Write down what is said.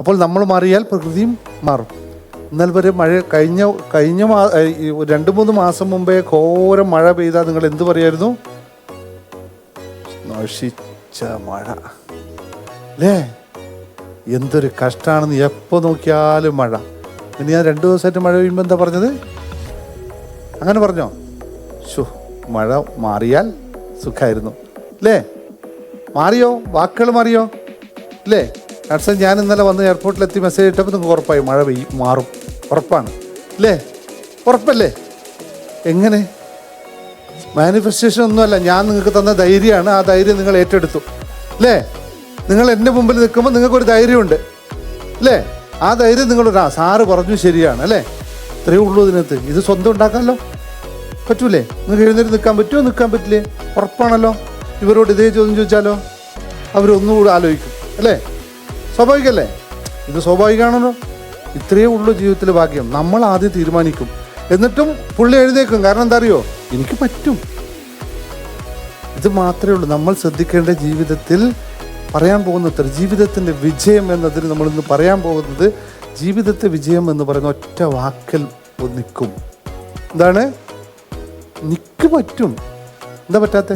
അപ്പോൾ നമ്മൾ മാറിയാൽ പ്രകൃതിയും മാറും. എന്നാൽ വരെ മഴ കഴിഞ്ഞ 2-3 മാസം മുമ്പേ ഘോരം മഴ പെയ്താൽ നിങ്ങൾ എന്ത് പറയായിരുന്നു? നശിച്ച മഴ അല്ലേ? എന്തൊരു കഷ്ടമാണെന്ന്. എപ്പോൾ നോക്കിയാലും മഴ. പിന്നെ ഞാൻ 2 ദിവസമായിട്ട് മഴ പെയ്യുമ്പോൾ എന്താ പറഞ്ഞത്? അങ്ങനെ പറഞ്ഞോ? മഴ മാറിയാൽ സുഖമായിരുന്നു അല്ലേ? മാറിയോ? വാക്കുകൾ മാറിയോ അല്ലേ? അച്ഛൻ ഞാൻ ഇന്നലെ വന്ന് എയർപോർട്ടിലെത്തി മെസ്സേജ് ഇട്ടപ്പോൾ നിങ്ങൾക്ക് ഉറപ്പായി മഴ മാറും. ഉറപ്പാണ് അല്ലേ? ഉറപ്പല്ലേ? എങ്ങനെ? മാനിഫെസ്റ്റേഷൻ ഒന്നുമല്ല, ഞാൻ നിങ്ങൾക്ക് തന്ന ധൈര്യമാണ്. ആ ധൈര്യം നിങ്ങൾ ഏറ്റെടുത്തു അല്ലേ? നിങ്ങൾ എൻ്റെ മുമ്പിൽ നിൽക്കുമ്പോൾ നിങ്ങൾക്കൊരു ധൈര്യമുണ്ട് അല്ലേ? ആ ധൈര്യം നിങ്ങളൊരു സാറ് പറഞ്ഞു ശരിയാണ് അല്ലേ? ഇത്രയേ ഉള്ളൂ ഇതിനകത്ത്. ഇത് സ്വന്തം ഉണ്ടാക്കാമല്ലോ, പറ്റൂലേ? നിങ്ങൾക്ക് എഴുന്നേറ്റ് നിൽക്കാൻ പറ്റുമോ? നിൽക്കാൻ പറ്റില്ലേ? ഉറപ്പാണല്ലോ. ഇവരോട് ഇതേ ചോദ്യം ചോദിച്ചാലോ അവരൊന്നുകൂടെ ആലോചിക്കും അല്ലേ? സ്വാഭാവികമല്ലേ? ഇത് സ്വാഭാവികമാണല്ലോ. ഇത്രയേ ഉള്ളൂ ജീവിതത്തിൽ ഭാഗ്യം. നമ്മൾ ആദ്യം തീരുമാനിക്കും, എന്നിട്ടും പുള്ളി എഴുന്നേക്കും. കാരണം എന്താ അറിയോ? എനിക്ക് പറ്റും. ഇത് മാത്രമേ ഉള്ളൂ നമ്മൾ ശ്രദ്ധിക്കേണ്ട. ജീവിതത്തിൽ പറയാൻ പോകുന്ന ജീവിതത്തിൻ്റെ വിജയം എന്നതിന് നമ്മളിന്ന് പറയാൻ പോകുന്നത്, ജീവിതത്തെ വിജയം എന്ന് പറയുന്ന ഒറ്റ വാക്കിൽ നിൽക്കും. എന്താണ്? നിക്ക് പറ്റും. എന്താ പറ്റാത്ത?